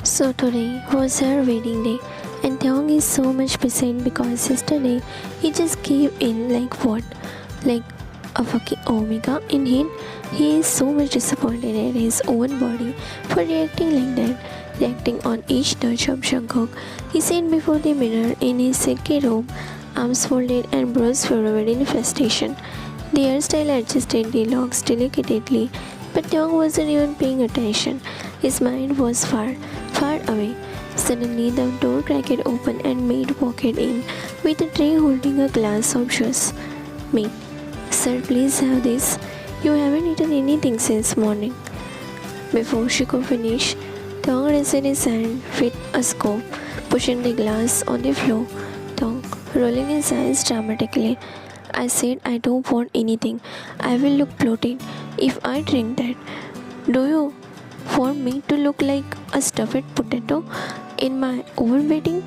So today was her wedding day, and Thong is so much present because yesterday he just gave in like what? Like a fucking omega in him. He is so much disappointed at his own body for reacting like that, reacting on each touch of Jungkook. He sat before the mirror in his silky robe, arms folded and brows furrowed in frustration. The hairstyle adjusted the locks delicately, but Thong wasn't even paying attention. His mind was far, far away. Suddenly, the door cracked open and maid walked in with a tray holding a glass of juice. Maid, sir, please have this. You haven't eaten anything since morning. Before she could finish, Thong raised his hand with a scoop, pushing the glass on the floor. Thong, rolling his eyes dramatically. I said I don't want anything. I will look bloated if I drink that. Do you want me to look like a stuffed potato in my own wedding?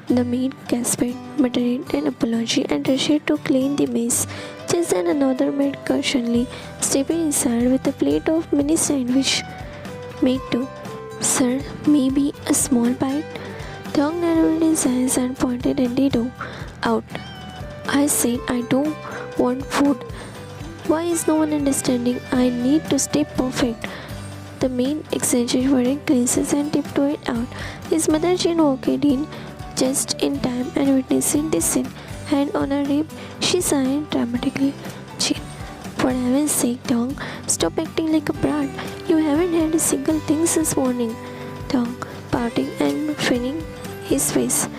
The maid gasped, muttered an apology and rushed to clean the mess. Just then another maid casually stepped inside with a plate of mini sandwich. Maid too. Sir, maybe a small bite? Thong narrowed his eyes and pointed at the door. Out. I said I don't want food. Why is no one understanding? I need to stay perfect. The maid exaggerated glances and tiptoed out. His mother Jane walked in just in time and witnessing this scene. Hand on her hip, she sighed dramatically. Jane, for heaven's sake, Thong, stop acting like a brat. You haven't had a single thing since morning. Thong, pouting and feigning his face.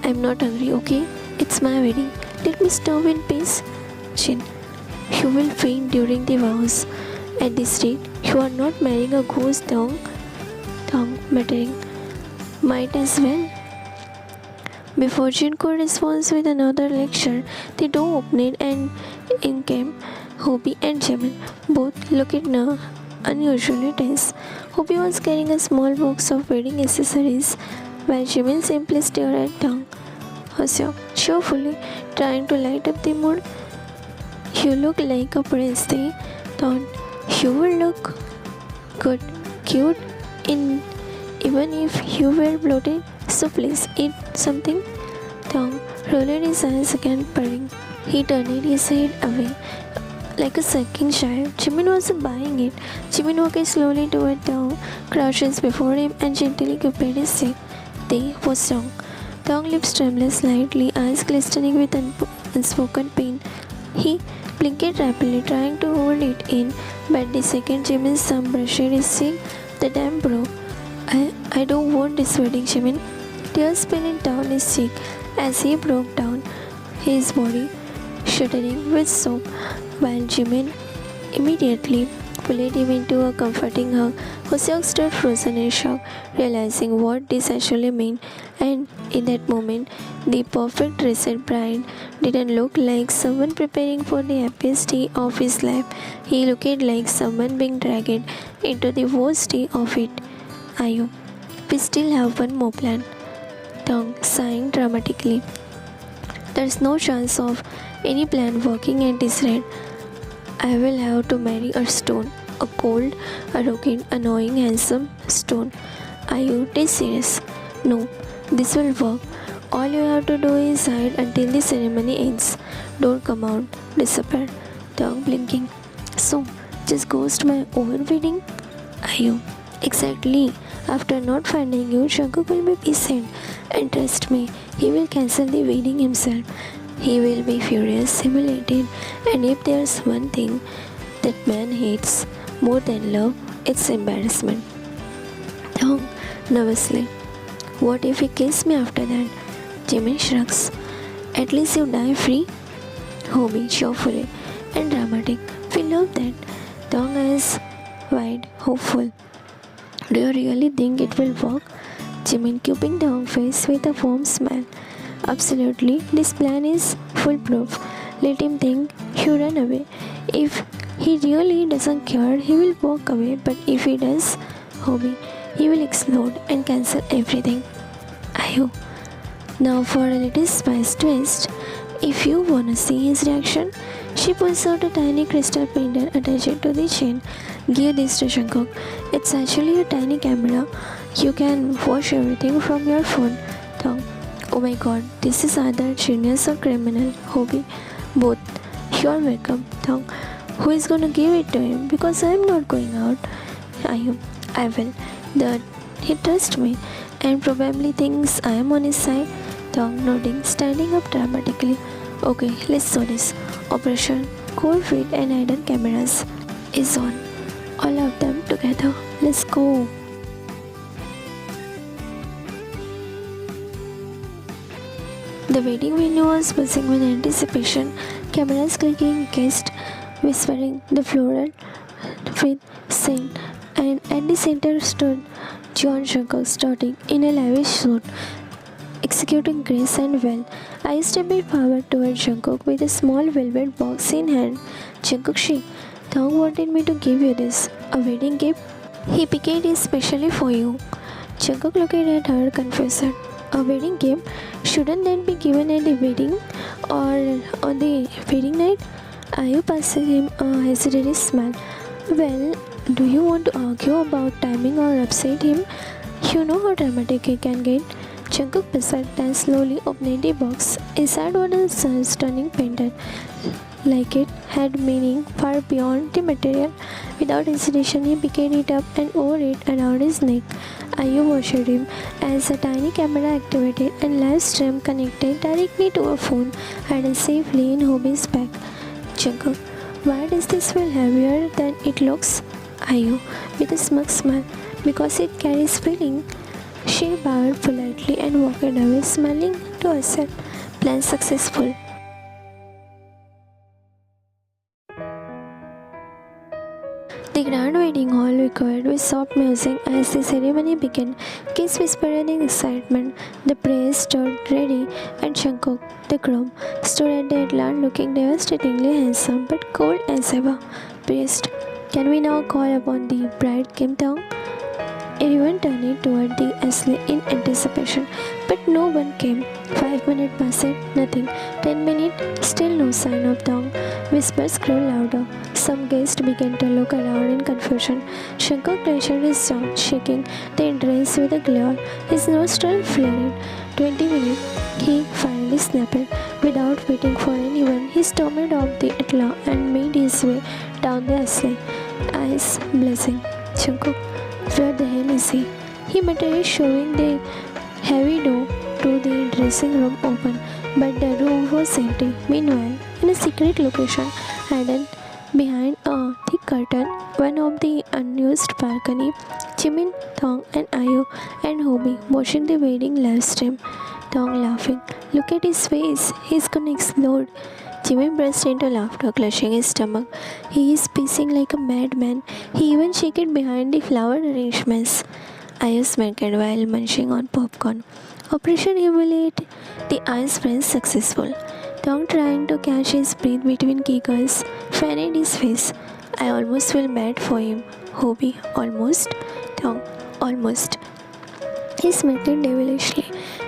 I'm not hungry, okay? It's my wedding. Let me starve in peace. Jane, you will faint during the vows. At this rate, you are not marrying a ghost, Thong. Thong, muttering. Might as well. Before Jin could respond with another lecture, the door opened and in came Hobie and Jimin. Both looked unusually tense. Hobie was carrying a small box of wedding accessories, while Jimin simply stared at Thong. Hoseo, cheerfully, trying to light up the mood. You look like a prince, they thought. You will look good, cute, in even if you were bloated. So please eat something. Thong rolled his eyes again, purring. He turned his head away like a sucking child. Jimin wasn't buying it. Jimin walked slowly toward Thong, crouches before him, and gently gripped his cheek. They was wrong. Thong lips trembled slightly, eyes glistening with unspoken pain. He blinked rapidly, trying to hold it in, but the second Jimin's thumb brushed his cheek, the dam broke. I don't want this wedding, Jimin. Tears spilling down his cheek as he broke down, his body shuddering with sob, while Jimin immediately pulled him into a comforting hug. Hoseok stood frozen in shock, realizing what this actually meant, and in that moment, the perfect dressed bride didn't look like someone preparing for the happiest day of his life. He looked like someone being dragged into the worst day of it. Ayu, we still have one more plan. Thong sighing dramatically. There's no chance of any plan working at this rate. I will have to marry a stone. A cold, arrogant, annoying, handsome stone. Are you dead serious? No, this will work. All you have to do is hide until the ceremony ends. Don't come out. Disappear. Thong blinking. So, just ghost my own wedding? Are you? Exactly. After not finding you, Jungkook will be pissed. And trust me, he will cancel the wedding himself. He will be furious, humiliated, and if there's one thing that man hates more than love, it's embarrassment. Thong, nervously. What if he kills me after that? Jimin shrugs. At least you die free. Hobie, cheerfully and dramatic. We love that. Thong eyes wide, hopeful. Do you really think it will work? Jimin keeping Thong's face with a warm smile. Absolutely, this plan is foolproof. Let him think you run away. If he really doesn't care, he will walk away. But if he does, Hobie, he will explode and cancel everything. Ayu. Now for a little spice twist. If you wanna see his reaction, she pulls out a tiny crystal pendant attached to the chain. Give this to Jungkook. It's actually a tiny camera. You can watch everything from your phone. Thong, oh my god, this is either genius or criminal. Hobby, both. You're welcome. Thong, who is gonna give it to him? Because I'm not going out. I will. That he trusts me and probably thinks I am on his side. Thong nodding, standing up dramatically. Okay, let's do this. Operation Cold Feet and Hidden Cameras is on. All of them together. Let's go. The wedding venue was buzzing with anticipation. Cameras clicking, guests whispering, the floral with scene, and at the center stood John Jungkook starting in a lavish suit, executing grace and well. I stepped forward toward Jungkook with a small velvet box in hand. Jungkook Shi, Thong wanted me to give you this, a wedding gift. He picked it especially for you. Jungkook looked at her confused. A wedding gift? Shouldn't that be given at the wedding or on the wedding night? Ayu passing him a hesitating smile. Well, do you want to argue about timing or upset him? You know how dramatic he can get. Jungkook beside then slowly opened the box. Inside was a stunning pendant, like it had meaning far beyond the material. Without hesitation, he picked it up and wore it around his neck. Ayu watched him as a tiny camera activated and live stream connected directly to a phone hidden safely in Hobie's bag. Jungkook, why does this feel heavier than it looks? Ayu, with a smug smile, because it carries feeling. She bowed politely and walked away, smiling to herself. Plan successful. The grand wedding hall echoed with soft music as the ceremony began. Kids whispered in excitement. The bride stood ready, and Jungkook, the groom, stood at the headland looking devastatingly handsome but cold as ever. Priest, can we now call upon the bride Kim Taung? Everyone turned toward the Ashley in anticipation, but no one came. 5 minutes passed, nothing. 10 minutes, still no sign of Taung. Whispers grew louder. Some guests began to look around in confusion. Jungkook clenched his jaw, shaking the entrance with a glare. His nostrils flared. 20 minutes, he finally snapped. Without waiting for anyone, he stormed off the Atla and made his way down the Ashley, eyes blazing. Jungkook, where the hell is he? He muttered, showing the heavy door to the dressing room open, but the room was empty. Meanwhile, in a secret location, hidden behind a thick curtain, one of the unused balcony, Jimin, Thong, and Ayu and Hobie watching the wedding live stream. Thong laughing. Look at his face. He's gonna explode. Jimin burst into laughter, clutching his stomach. He is pacing like a madman. He even shook it behind the flower arrangements. Ayu smirked while munching on popcorn. Operation Humiliate, the ice prince successful. Thong trying to catch his breath between giggles, fanning his face. I almost feel bad for him. Hobie, almost. Thong, almost. He smirked devilishly.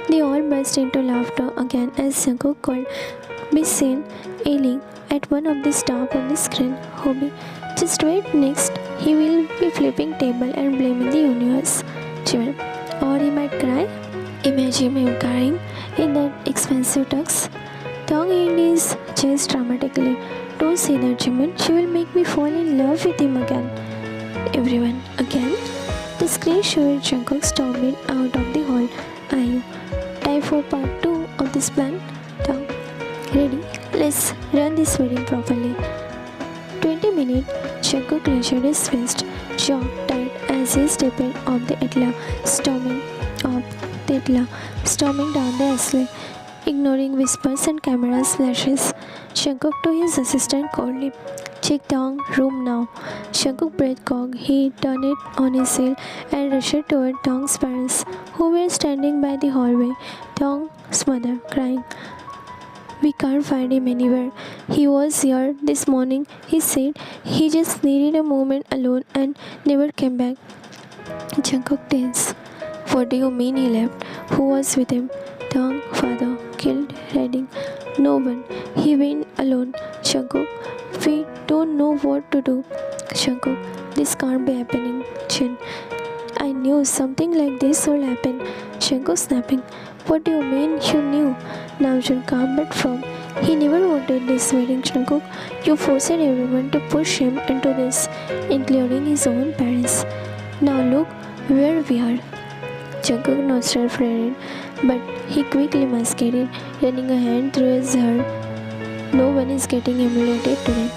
They all burst into laughter again as Jungkook could be seen yelling at one of the stars on the screen. Hobie, just wait next. He will be flipping table and blaming the universe. Jimin, or he might cry. Imagine him crying in that expensive tux. Thong held his chest dramatically. Don't say that, Jimin. She will make me fall in love with him again. Everyone, again? The screen showed Jungkook storming out of the hall. Ayu, time for part 2 of this plan? Thong, ready? Let's run this wedding properly. 20 minutes, Jungkook clenched his fist, jaw tight as he stepped off the Atla, storming down the Ashley, ignoring whispers and camera flashes. Jungkook to his assistant coldly, check down room now. Jungkook breathed cock. He turned it on his heel and rushed toward Thong's parents, who were standing by the hallway. Thong's mother, crying. We can't find him anywhere. He was here this morning. He said he just needed a moment alone and never came back. Jungkook tense. What do you mean he left? Who was with him? Thong, father, killed, hiding. No one. He went alone. Jungkook, we don't know what to do. Jungkook, this can't be happening. Jin, I knew something like this would happen. Jungkook snapping. What do you mean you knew? Namjoon calm but firm. He never wanted this wedding, Jungkook. You forced everyone to push him into this, including his own parents. Now look where we are. Jungkook nostril flared, but he quickly masked it, running a hand through his hair. No one is getting humiliated today.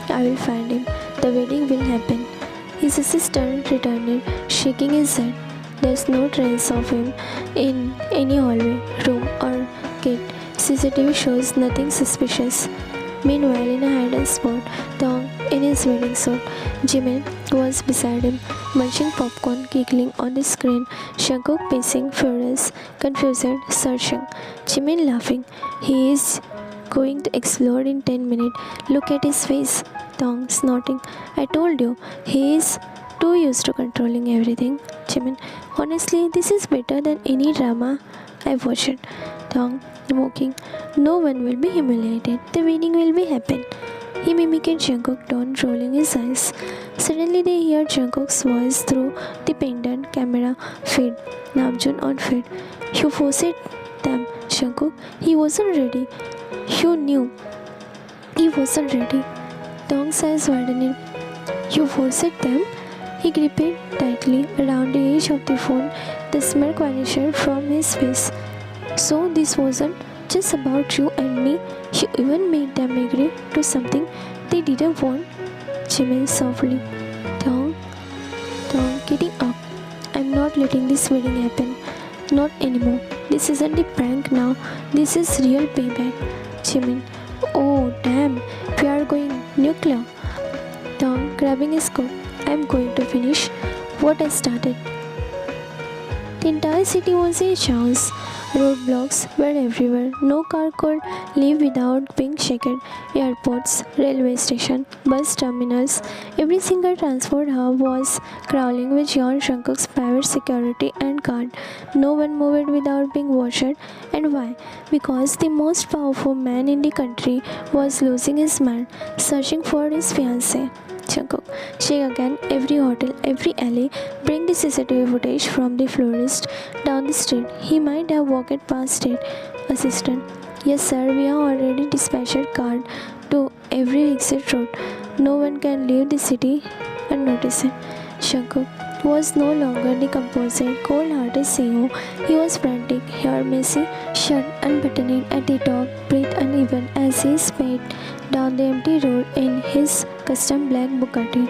I will find him. The wedding will happen. His assistant returned, shaking his head. There's no trace of him in any hallway, room, or gate. CCTV shows nothing suspicious. Meanwhile, in a hidden spot, Dong, in his wedding suit, Jimin was beside him, munching popcorn, giggling on the screen, Jungkook pacing, furious, confused, searching. Jimin laughing. He is going to explode in 10 minutes. Look at his face. Dong snorting. I told you, he is too used to controlling everything. Jimin. Honestly, this is better than any drama I've watched. Dong mocking. No one will be humiliated. The wedding will be happen. He mimicked Jungkook tone, rolling his eyes. Suddenly they hear Jungkook's voice through the pendant camera feed. Namjoon on feed. You forced them, Jungkook. He wasn't ready. You knew he wasn't ready. Dong's eyes widened. You forced them? He gripped tightly around the edge of the phone. The smirk vanished from his face. So this wasn't just about you and me. You even made them agree to something they didn't want. Jimin softly. Dong, getting up. I'm not letting this wedding happen. Not anymore. This isn't a prank now. This is real payback. Jimin. Oh damn, we are going nuclear. Dong grabbing his coat. I'm going to finish what I started. The entire city was a chaos. Roadblocks were everywhere. No car could leave without being checked. Airports, railway station, bus terminals, every single transport hub was crawling with Yeon Jungkook's private security and guard. No one moved without being watched. And why? Because the most powerful man in the country was losing his mind, searching for his fiancée. Jungkook. Check again every hotel, every alley. Bring the CCTV footage from the florist down the street. He might have walked past it. Assistant. Yes sir, we have already dispatched guard to every exit road. No one can leave the city unnoticed. Jungkook was no longer the composite, cold-hearted CEO. He was frantic, hair messy, shirt unbuttoned at the top, breath uneven as he sped down the empty road in his custom black Bugatti.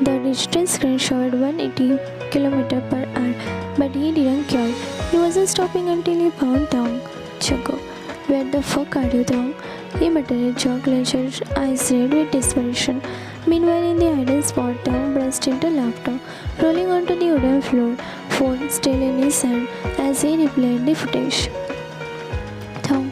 The digital screen showed 180 km per hour, but he didn't care. He wasn't stopping until he found Dong. Jungkook, where the fuck are you, Dong? He muttered, jaw clenched, eyes red with desperation. Meanwhile, in the hidden spot, Dong burst into laughter, rolling onto the wooden floor, phone still in his hand as he replayed the footage. Dong,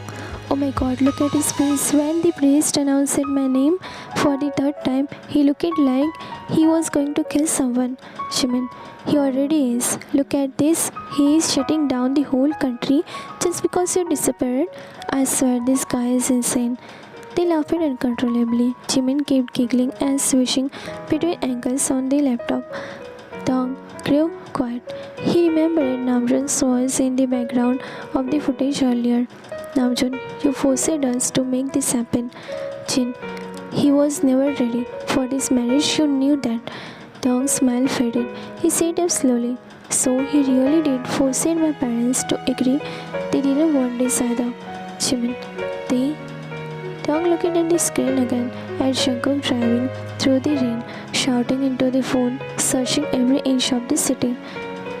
oh my god, look at his face. When the priest announced my name for the third time, he looked like he was going to kill someone. Jimin, he already is. Look at this. He is shutting down the whole country just because you disappeared. I swear this guy is insane. They laughed uncontrollably. Jimin kept giggling and swishing between ankles on the laptop. Dong grew quiet. He remembered Namjoon's voice in the background of the footage earlier. Namjoon, you forced us to make this happen. Jin, he was never ready for this marriage. You knew that. Dong's smile faded. He sat up slowly. So he really did force my parents to agree. They didn't want this either. Jimin, they... Dong looked at the screen again at Jungkook driving through the rain, shouting into the phone, searching every inch of the city.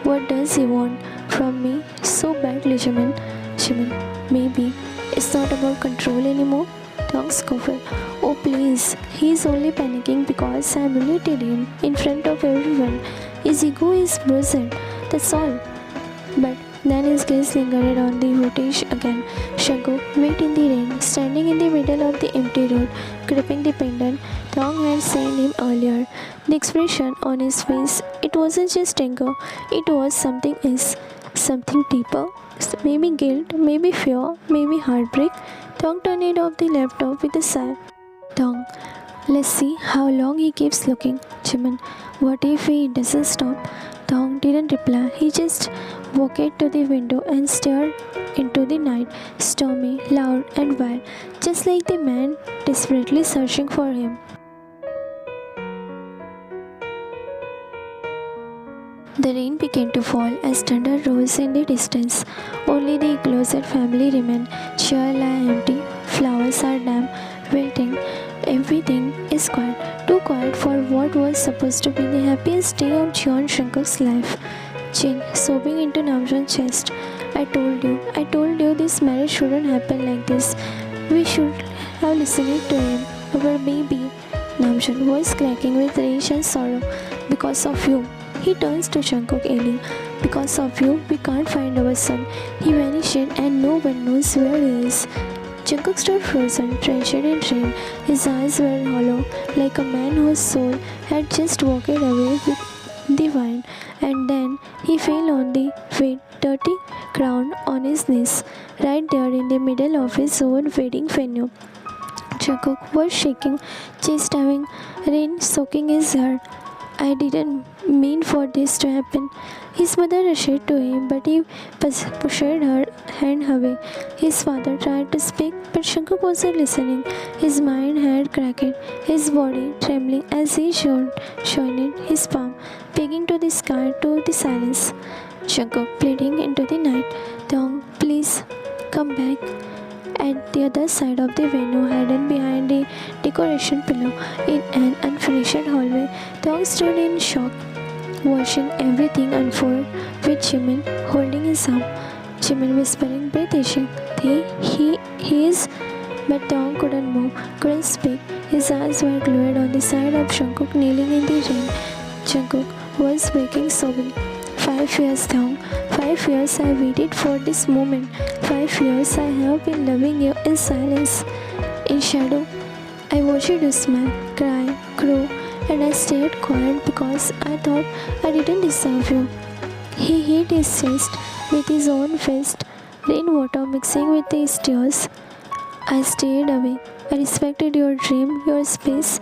What does he want from me so badly, Jimin? Jimin, maybe it's not about control anymore. Dong scoffed. Oh please, he's only panicking because I humiliated him in front of everyone. His ego is bruised, that's all. But then his gaze lingered on the footage again. Jungkook wait in the rain, standing in the middle of the empty road, gripping the pendant Dong had seen him earlier. The expression on his face, it wasn't just anger, it was something else, something deeper. Maybe guilt, maybe fear, maybe heartbreak. Dong turned off the laptop with a sigh. Dong, let's see how long he keeps looking. Jimin, what if he doesn't stop? Thong didn't reply. He just walked to the window and stared into the night, stormy, loud, and wild, just like the man desperately searching for him. The rain began to fall as thunder rose in the distance. Only the closet family remained. Chair lay empty, flowers are damp, wilting. Everything is quiet, too quiet for what was supposed to be the happiest day of John Shankuk's life. Jin sobbing into Namjoon's chest. I told you this marriage shouldn't happen like this. We should have listened to him, our baby. Namjoon voice cracking with rage and sorrow. Because of you. He turns to Jungkook ailing. Because of you, we can't find our son. He vanished and no one knows where he is. Jungkook stood frozen, drenched in rain. His eyes were hollow, like a man whose soul had just walked away with the wind. And then he fell on the wet, dirty ground on his knees, right there in the middle of his own wedding venue. Jungkook was shaking, chest having rain soaking his hair. I didn't mean for this to happen. His mother rushed to him, but he pushed her hand away. His father tried to speak, but Shankuk wasn't listening. His mind had cracked, his body trembling as he joined his palm, pegging to the sky, to the silence. Shankuk pleading into the night, Thong, please come back. At the other side of the venue, hidden behind the decoration pillar in an unfinished hallway, Thong stood in shock, watching everything unfold with Jimin holding his arm. Jimin whispering, breathing, he is. But Thong couldn't move, couldn't speak. His eyes were glued on the side of Jungkook kneeling in the rain. Jungkook was waking, sobbing. 5 years, Thong. 5 years I waited for this moment. 5 years I have been loving you in silence, in shadow. I watched you smile, cry, grow, and I stayed quiet because I thought I didn't deserve you. He hit his chest with his own fist, rainwater mixing with his tears. I stayed away. I respected your dream, your space,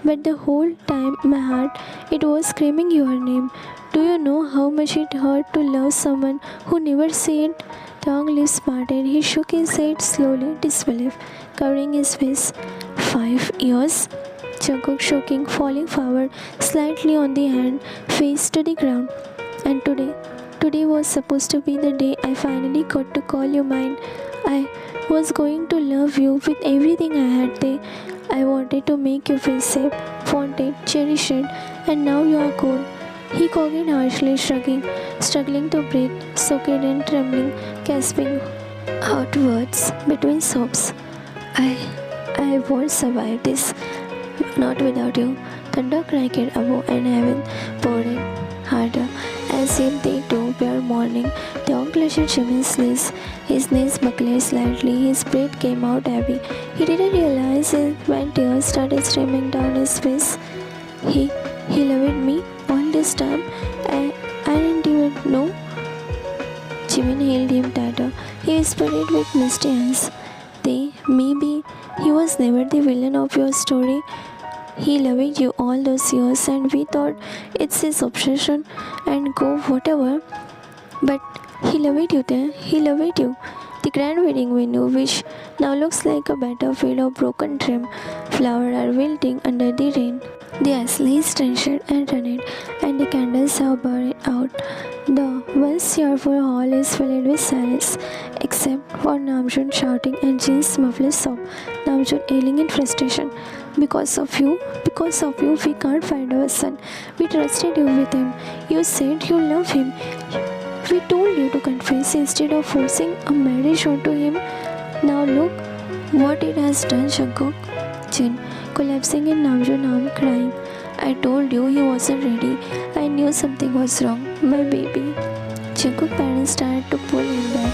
but the whole time my heart, it was screaming your name. Do you know how much it hurt to love someone who never said? Thong lips parted. He shook his head slowly, disbelief, covering his face. 5 years? Jungkook choking, falling forward slightly on the hand, face to the ground. And today was supposed to be the day I finally got to call you mine. I was going to love you with everything I had there. I wanted to make you feel safe, wanted, cherished, and now you are gone. He coughed harshly, struggling to breathe, soaked and trembling, gasping out words between sobs. I won't survive this. Not without you. Thunder cracked above and heaven poured in harder, as if they too were mourning. Thong clutched Jimin's sleeves. His knees buckled slightly. His breath came out heavy. He didn't realize it when tears started streaming down his face. He loved me all this time. I didn't even know. Jimin held him tighter. He whispered it with misty eyes. Maybe he was never the villain of your story. He loved you all those years and we thought it's his obsession and go whatever. But he loved you there. He loved you. The grand wedding venue, which now looks like a battlefield of broken trim. Flowers are wilting under the rain. The ashley is drenched and running, and the candles have burned out. The once cheerful hall is filled with silence, except for Namjoon shouting and Jin's muffled sob. Namjoon ailing in frustration. Because of you, we can't find our son. We trusted you with him. You said you love him. We told you to confess instead of forcing a marriage onto him. Now look what it has done, Jungkook. Jin, collapsing in Namjoon's arm, crying. I told you he wasn't ready. I knew something was wrong. My baby. Jungkook's parents tried to pull him back,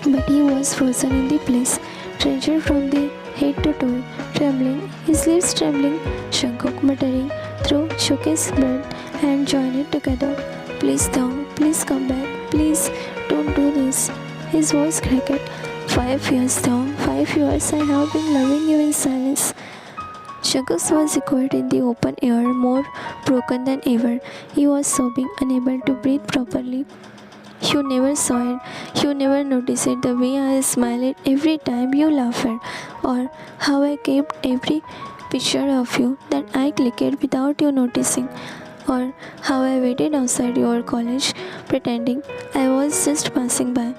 but he was frozen in the place, drenched from the head to toe, trembling, his lips trembling. Jungkook muttering through shook his breath and joined it together. Please, Thong, please come back. Please don't do this. His voice cracked. 5 years, Thong. 5 years I have been loving you in silence. Shakus was secured in the open air, more broken than ever. He was sobbing, unable to breathe properly. You never saw it, you never noticed it, the way I smiled every time you laughed, or how I kept every picture of you that I clicked without you noticing, or how I waited outside your college pretending I was just passing by.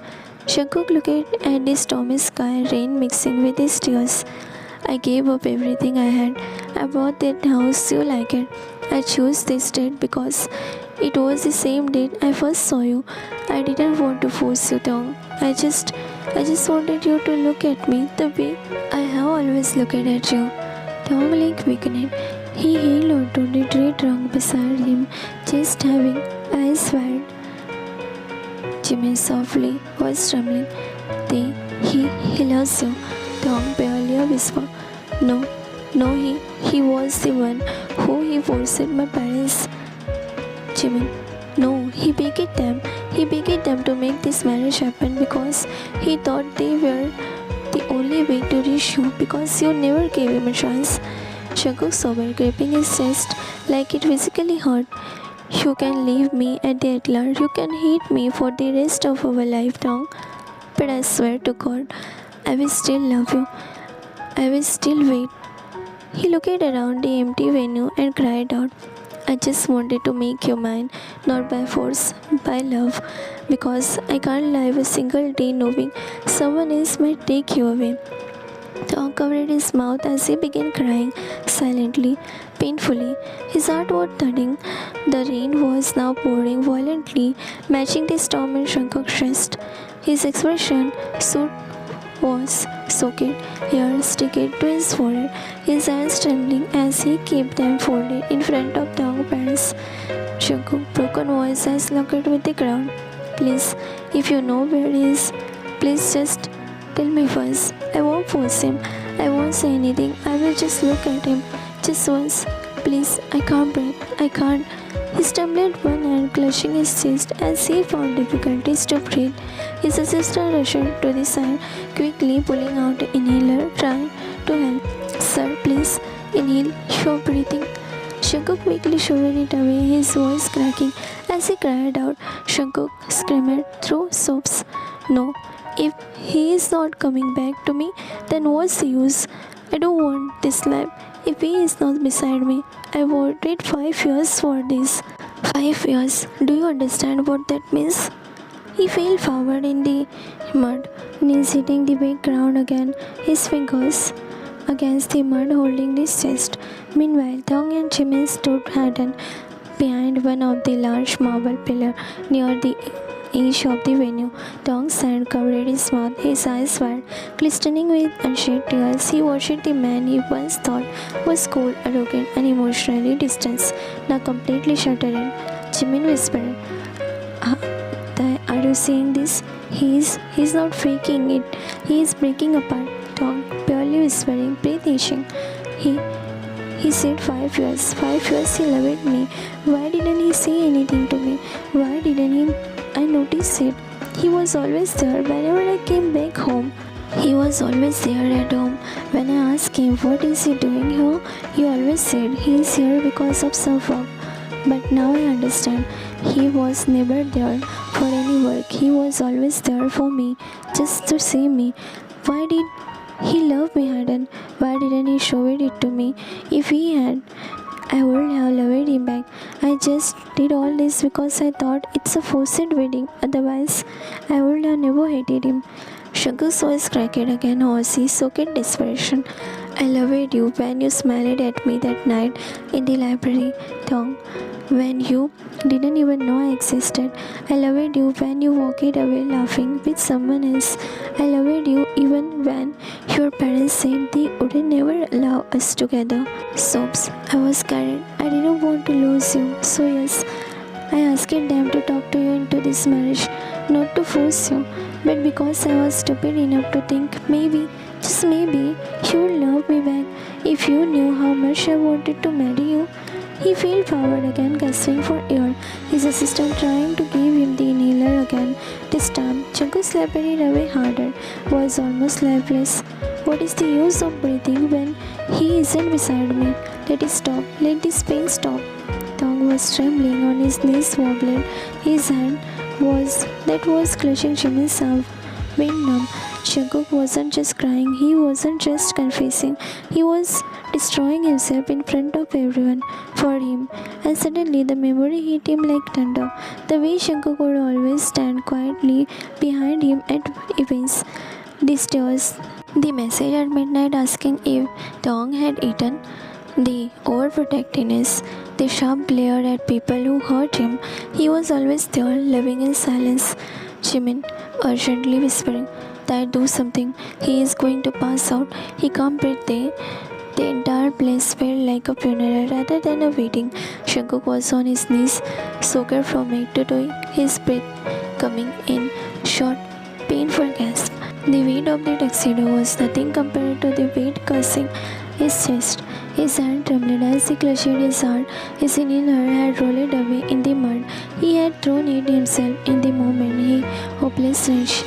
Shankuk looked at the stormy sky, rain mixing with his tears. I gave up everything I had. I bought that house you liked. I chose this date because it was the same date I first saw you. I didn't want to force you down. I just wanted you to look at me the way I have always looked at you. Tom Lake weakened. He held on to the tree trunk beside him, just having eyes wide. Jimmy softly was trembling. He loves you. Tom barely a whisper. No, no, he was the one who he forced my parents. Jimmy, no, he begged them. He begged them to make this marriage happen because he thought they were the only way to reach you because you never gave him a chance. Shankuk sobered, gripping his chest like it physically hurt. You can leave me at the Atlar. You can hate me for the rest of our lifetime. But I swear to God, I will still love you. I will still wait. He looked around the empty venue and cried out, I just wanted to make you mine, not by force, by love, because I can't live a single day knowing someone else might take you away. Tom covered his mouth as he began crying, silently, painfully. His heart was thudding. The rain was now pouring violently, matching the storm in Shankuk's chest. His expression was soaked, hair sticking to his forehead, his hands trembling as he kept them folded in front of Tong's parents. Shankuk's broken voice has locked with the ground. Please, if you know where he is, please just tell me first. I won't force him. I won't say anything. I will just look at him. Just once. Please, I can't breathe. I can't. He stumbled one hand, clutching his chest as he found difficulties to breathe. His assistant rushed to the side, quickly pulling out the inhaler, trying to help. Sir, please, inhale. You're breathing. Shankuk quickly shoved it away, his voice cracking as he cried out. Shankuk screamed through sobs. No, if he is not coming back to me, then what's the use? I don't want this life. If he is not beside me, I waited 5 years for this. 5 years. Do you understand what that means? He fell forward in the mud, knees hitting the wet ground again, his fingers against the mud holding his chest. Meanwhile, Tong and Jimmy stood hidden behind one of the large marble pillars near the edge of the venue. Tong's hand covered his mouth, his eyes wide, glistening with unshed tears. He watched the man he once thought was cold, arrogant, and emotionally distant, now completely shuttered in. Jimin whispered, Are you seeing this? He's not faking it. He is breaking apart. Tong, barely whispering, breathing. He said 5 years. 5 years he loved me. Why didn't he say anything to me? Why didn't I notice it? He was always there whenever I came back home. He was always there at home. When I asked him what is he doing here, he always said he is here because of some work. But now I understand. He was never there for any work. He was always there for me, just to see me. Why did he love me, Hayden? Why didn't he show it to me? If he had, I would have loved him back. I just did all this because I thought it's a forced wedding. Otherwise, I would have never hated him. Shankuk's voice cracked again, hoarse, soaked desperation. I loved you when you smiled at me that night in the library, Tong. When you didn't even know I existed. I loved you when you walked away laughing with someone else. I loved you even when your parents said they would never allow us together. Sobs. I was scared. I didn't want to lose you. So yes, I asked them to talk to you into this marriage, not to force you, but because I was stupid enough to think maybe, just maybe, you would love me back if you knew how much I wanted to marry you. He fell forward again, gasping for air, his assistant trying to give him the inhaler again. This time, Shankuk slapped it away harder, was almost lifeless. What is the use of breathing when He isn't beside me. Let it stop. Let this pain stop. Tong was trembling on his knees, wobbling. His hand was clutching Jimin's arm, went numb. Jungkook wasn't just crying, he wasn't just confessing, he was destroying himself in front of everyone for him. And suddenly the memory hit him like thunder. The way Jungkook would always stand quietly behind him at events. The tears, the message at midnight asking if Tong had eaten, the overprotectiveness, the sharp glare at people who hurt him. He was always there, living in silence. Jimin urgently whispering, "Dad, do something. He is going to pass out. He can't breathe." The entire place felt like a funeral rather than a wedding. Jungkook was on his knees, soaked from head to toe, his breath coming in short, painful gasps. The weight of the tuxedo was nothing compared to the weight cursing his chest. His hand trembled as he clutched his heart. His Indian hair had rolled away in the mud. He had thrown it himself in the moment he hopeless wrenched.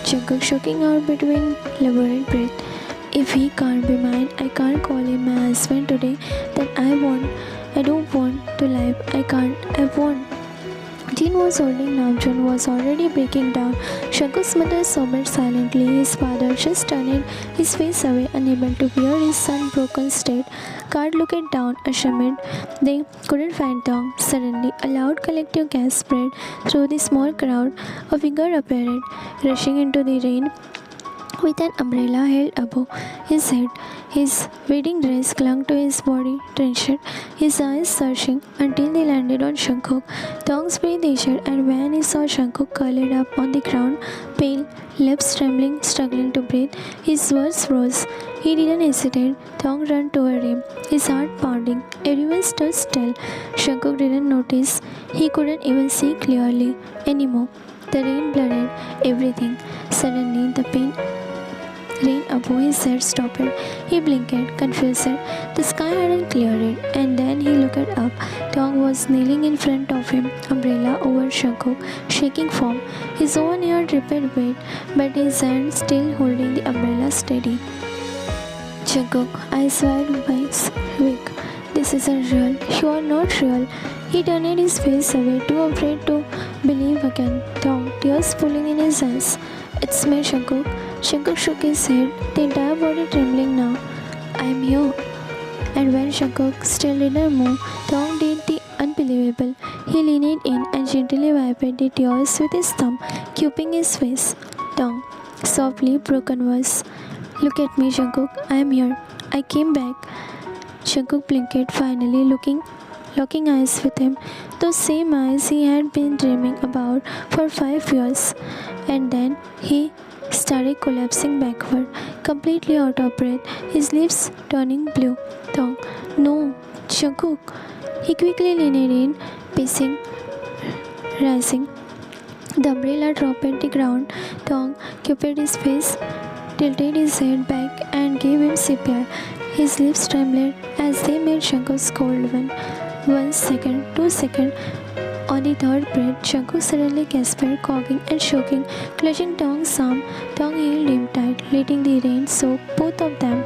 Jungkook choking out between labored breath. "If he can't be mine, I can't call him my husband today. Then I don't want to live. I can't. I won't." Jin was holding Namjoon, was already breaking down. Jungkook's mother sobbed silently. His father just turned his face away, unable to bear his son's broken state. Card looked down, ashamed. They couldn't find Tong. Suddenly, a loud collective gasp spread through the small crowd. A figure appeared, rushing into the rain with an umbrella held above his head. His wedding dress clung to his body, drenched, his eyes searching until they landed on Jungkook. Tong's breath itched, and when he saw Jungkook curled up on the ground, pale, lips trembling, struggling to breathe, his words froze. He didn't hesitate. Tong ran toward him, his heart pounding. Everyone stood still. Jungkook didn't notice. He couldn't even see clearly anymore. The rain blurred everything. Suddenly, the rain above his head stopped. He blinked, confused. The sky hadn't cleared, and then he looked up. Tong was kneeling in front of him, umbrella over Jungkook, shaking foam. His own hair dripped wet, but his hand still holding the umbrella steady. "Jungkook, I swear by weak. This isn't real. You are not real." He turned his face away, too afraid to believe again. Tong, tears pooling in his eyes. "It's me, Jungkook." Jungkook shook his head, the entire body trembling now. "I'm here." And when Jungkook still didn't move, Tong did the unbelievable. He leaned in and gently wiped the tears with his thumb, cupping his face. Tong, softly, broken voice. "Look at me, Jungkook. I'm here. I came back." Jungkook blinked, finally locking eyes with him, those same eyes he had been dreaming about for 5 years. And then he started collapsing backward, completely out of breath, his lips turning blue. Tong, "No, Jungkook." He quickly leaned in, pacing, rising. The umbrella dropped at the ground. Tong cupped his face, tilted his head back, and gave him CPR. His lips trembled as they made Jungkook's cold one. 1 second, 2 seconds. On the third breath, Jungkook suddenly gasped, coughing and choking, clutching Tong's arm. Tong held him tight, letting the rain soak both of them.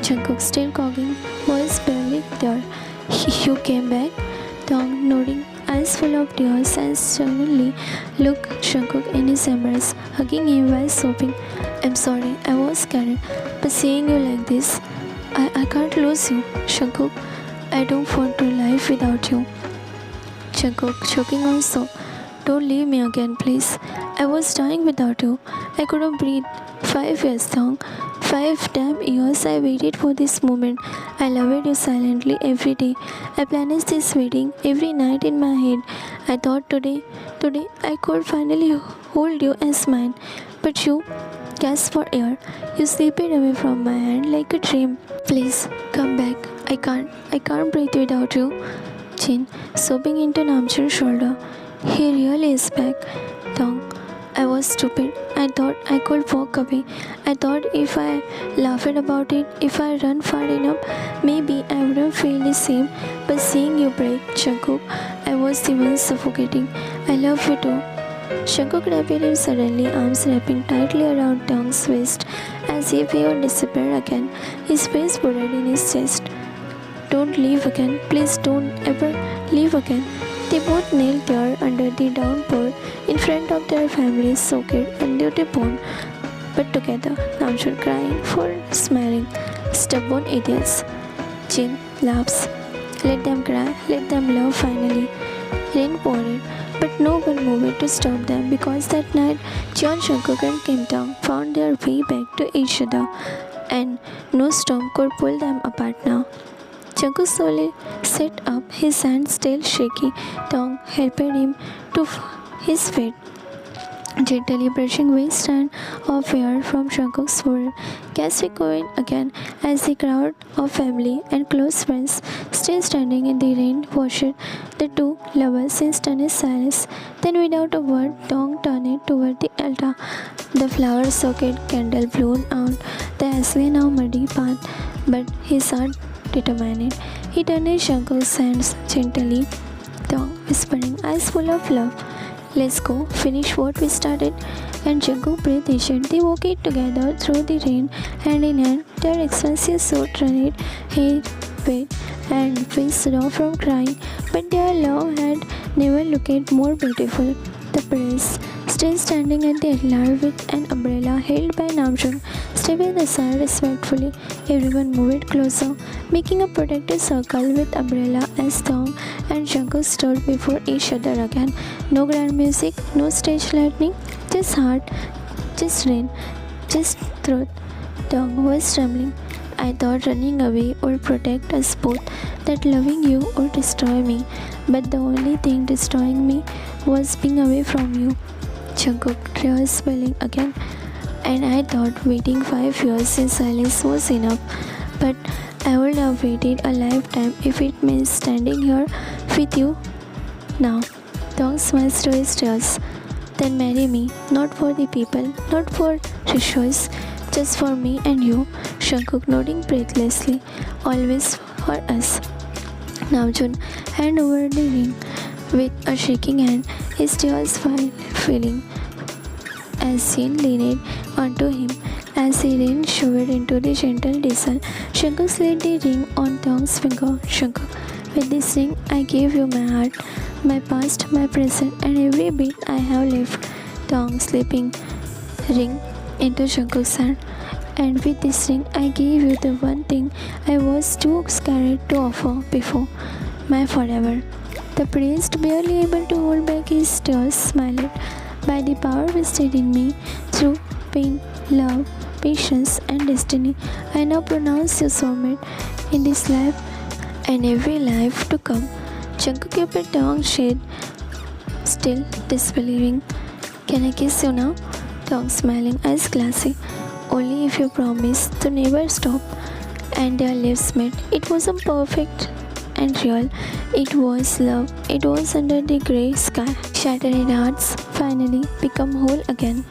Jungkook, still coughing, was barely there. "You came back?" Tong, nodding, eyes full of tears, and suddenly looked Jungkook in his embrace, hugging him while sobbing. "I'm sorry, I was scared, but seeing you like this, I can't lose you, Jungkook. I don't want to live without you." Jungkook, choking on sob. "Don't leave me again, please. I was dying without you. I couldn't breathe. 5 years long. 5 damn years I waited for this moment. I loved you silently every day. I planned this wedding every night in my head. I thought today I could finally hold you as mine. But you gasped for air. You slipped away from my hand like a dream. Please, come back. I can't breathe without you." Jin, sobbing into Namjoon's shoulder. "He really is back." Tong, "I was stupid. I thought I could walk away. I thought if I laughed about it, if I ran far enough, maybe I wouldn't feel the same. But seeing you break, Jungkook, I was the one suffocating. I love you too. Jungkook repeated suddenly, arms wrapping tightly around Taeyong's waist as if he would disappear again. His face buried in his chest. Don't leave again. Please don't ever leave again. They both knelt there under the downpour in front of their families, soaked and duty-bound, but together, Namjoon crying for smiling. Stubborn idiots. Jin laughs. Let them cry, let them love finally. Rain poured, but no one moved to stop them because that night Jeon, Jungkook and Kim Tae found their way back to each other, and no storm could pull them apart now. Jungkook slowly sat up, his hands still shaky. Taeyong helped him to his feet, gently brushing waist and off hair from Jungkook's forehead. Gas going again as the crowd of family and close friends still standing in the rain watched the two lovers in stunned silence. Then without a word, Taeyong turned toward the altar. The flower-soaked candle blown out the ashley now muddy path, but his heart determined. He turned Jungkook's hands gently, Taeyong whispering, eyes full of love. Let's go, finish what we started. And Jungkook breathed patient. They walked it together through the rain, hand in hand. Their expensive suit running, hair wet, and face raw from crying. But their love had never looked more beautiful. The prince, still standing at the altar with an umbrella held by Namjoon, stepped aside respectfully. Everyone moved closer, making a protective circle with umbrella as Taeyong and Jungkook stood before each other again. No grand music, no stage lightning, just heart, just rain, just truth. Taeyong was trembling. I thought running away would protect us both, that loving you would destroy me. But the only thing destroying me was being away from you. Jungkook, tears spilling again. And I thought waiting 5 years in silence was enough. But I would have waited a lifetime if it means standing here with you now. Taeyong smiles through his tears. Then marry me, not for the people, not for rituals, just for me and you. Jungkook nodding breathlessly, always for us. Namjoon hand over the ring with a shaking hand, his tears falling as Jin leaned onto him. As the rain showered into the gentle diesel, Jungkook slid the ring on Taeyong's finger. Jungkook, with this ring I gave you my heart, my past, my present, and every bit I have left. Taeyong slipping ring into Jungkook's hand. And with this ring I gave you the one thing I was too scared to offer before, my forever. The priest, barely able to hold back his tears, smiled. By the power vested in me through pain, love, patience, and destiny, I now pronounce you soulmate in this life and every life to come. Jungkook kept a tongue shade, still disbelieving. Can I kiss you now? Taeyong smiling, eyes glassy. Only if you promise to never stop. And their lips met. It wasn't perfect and real. It was love. It was under the grey sky. Shattered hearts finally become whole again.